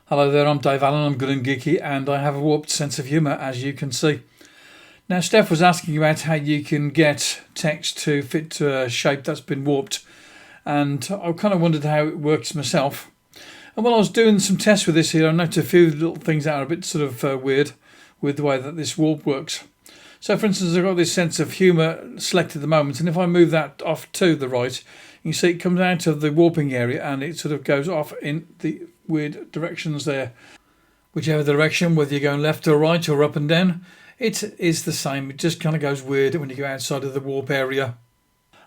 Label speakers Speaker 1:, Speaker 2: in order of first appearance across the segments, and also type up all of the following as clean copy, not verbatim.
Speaker 1: Hello there, I'm Dave Allen, I'm good and geeky, and I have a warped sense of humour, as you can see. Now, Steph was asking about how you can get text to fit to a shape that's been warped, and I kind of wondered how it works myself. And while I was doing some tests with this here, I noticed a few little things that are a bit sort of weird with the way that this warp works. So, for instance, I've got this sense of humour selected at the moment, and if I move that off to the right, you can see it comes out of the warping area and it sort of goes off in the weird directions there. Whichever direction, whether you're going left or right or up and down, it is the same. It just kind of goes weird when you go outside of the warp area.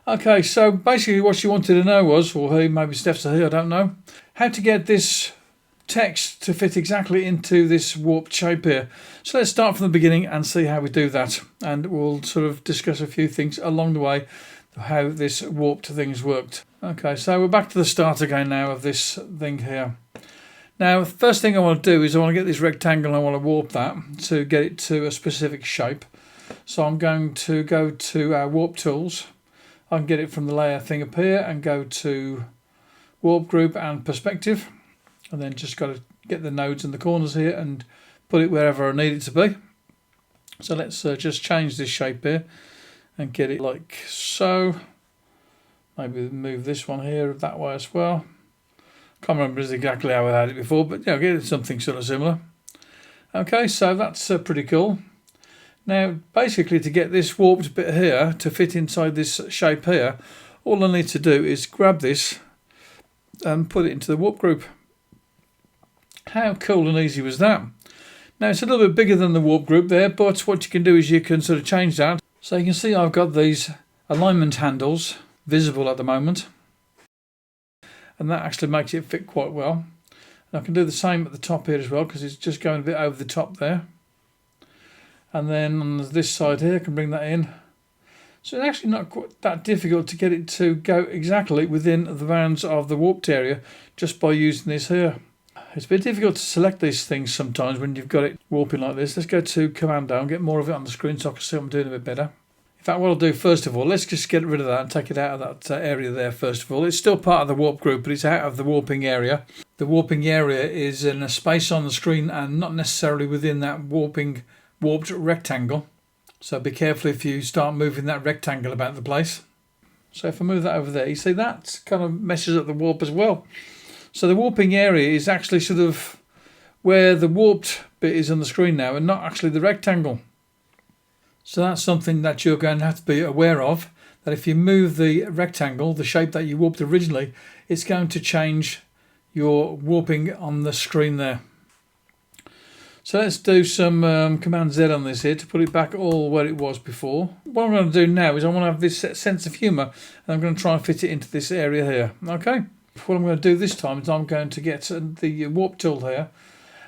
Speaker 1: Okay, so basically what she wanted to know was, or he, maybe Steph's here, I don't know, how to get this text to fit exactly into this warped shape here. So let's start from the beginning and see how we do that, and we'll sort of discuss a few things along the way how this warped things worked. Okay, so we're back to the start again now of this thing here. Now, the first thing I want to do is I want to get this rectangle and I want to warp that to get it to a specific shape. So I'm going to go to our warp tools. I can get it from the layer thing up here and go to warp group and perspective. And then just got to get the nodes and the corners here and put it wherever I need it to be. So let's just change this shape here and get it like so. Maybe move this one here that way as well. Can't remember exactly how I had it before, but yeah, get something sort of similar. Okay, so that's pretty cool. Now, basically, to get this warped bit here to fit inside this shape here, all I need to do is grab this and put it into the warp group. How cool and easy was that? Now, it's a little bit bigger than the warp group there, but what you can do is you can sort of change that. So you can see I've got these alignment handles visible at the moment, and that actually makes it fit quite well. And I can do the same at the top here as well, because it's just going a bit over the top there. And then on this side here, I can bring that in. So it's actually not quite that difficult to get it to go exactly within the bounds of the warped area just by using this here. It's a bit difficult to select these things sometimes when you've got it warping like this. Let's go to Commando and get more of it on the screen so I can see what I'm doing a bit better. In fact, what I'll do first of all, let's just get rid of that and take it out of that area there first of all. It's still part of the warp group, but it's out of the warping area. The warping area is in a space on the screen and not necessarily within that warped rectangle. So be careful if you start moving that rectangle about the place. So if I move that over there, you see that kind of messes up the warp as well. So the warping area is actually sort of where the warped bit is on the screen now and not actually the rectangle. So that's something that you're going to have to be aware of, that if you move the rectangle, the shape that you warped originally, it's going to change your warping on the screen there. So let's do some Command Z on this here to put it back all where it was before. What I'm going to do now is I want to have this sense of humour, and I'm going to try and fit it into this area here. Okay. What I'm going to do this time is I'm going to get the warp tool here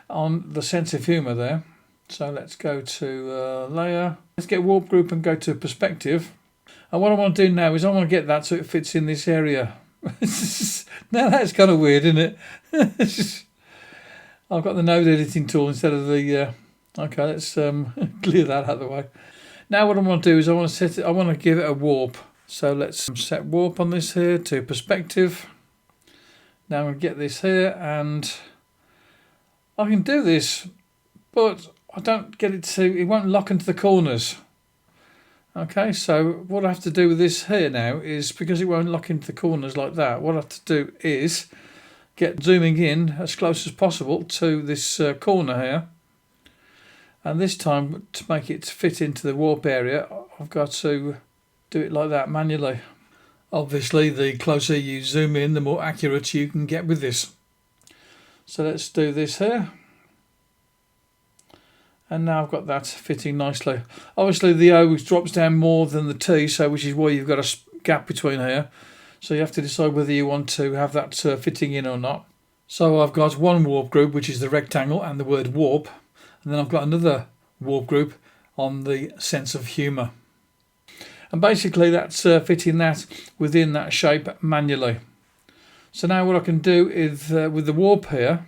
Speaker 1: on the sense of humour there. So let's go to layer. Let's get warp group and go to perspective. And what I want to do now is I want to get that so it fits in this area. Now that's kind of weird, isn't it? I've got the node editing tool instead of the... okay, let's clear that out of the way. Now what I want to do is I want to set it. I want to give it a warp. So let's set warp on this here to perspective. Now I'm going to get this here, and I can do this, but I don't get it to, it won't lock into the corners. Okay, so what I have to do with this here now is, because it won't lock into the corners like that, what I have to do is get zooming in as close as possible to this corner here. And this time, to make it fit into the warp area, I've got to do it like that manually. Obviously, the closer you zoom in, the more accurate you can get with this. So let's do this here. And now I've got that fitting nicely. Obviously, the O drops down more than the T, so which is why you've got a gap between here. So you have to decide whether you want to have that fitting in or not. So I've got one warp group, which is the rectangle and the word warp. And then I've got another warp group on the sense of humour. And basically that's fitting that within that shape manually. So now what I can do is with the warp here,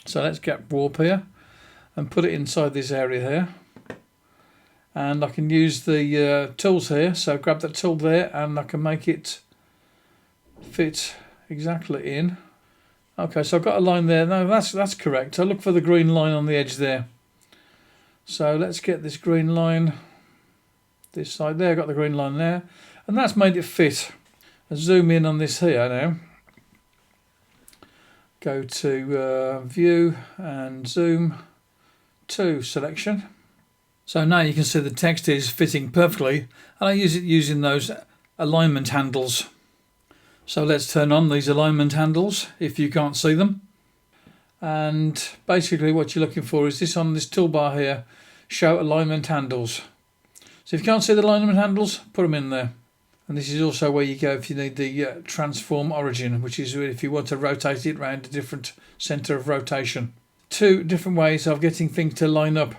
Speaker 1: so let's get warp here and put it inside this area here. And I can use the tools here, so grab that tool there and I can make it fit exactly in. Okay, so I've got a line there. No, that's correct. So look for the green line on the edge there. So let's get this green line this side there. I've got the green line there, and that's made it fit. I'll zoom in on this here now. Go to view and zoom to selection. So now you can see the text is fitting perfectly, and I use it using those alignment handles. So let's turn on these alignment handles if you can't see them. And basically what you're looking for is this on this toolbar here, show alignment handles. So if you can't see the alignment handles, put them in there. And this is also where you go if you need the transform origin, which is if you want to rotate it around a different centre of rotation. Two different ways of getting things to line up.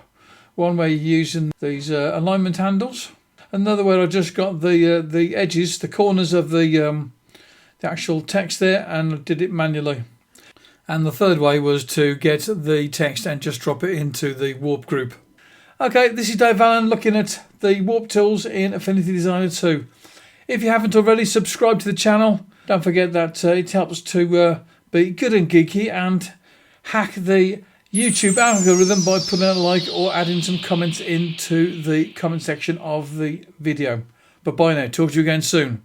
Speaker 1: One way you're using these alignment handles. Another way I just got the edges, the corners of the actual text there, and did it manually. And the third way was to get the text and just drop it into the warp group. Okay, this is Dave Allen looking at the warp tools in Affinity Designer 2. If you haven't already, subscribe to the channel. Don't forget that it helps to be good and geeky and hack the YouTube algorithm by putting a like or adding some comments into the comment section of the video. But bye now. Talk to you again soon.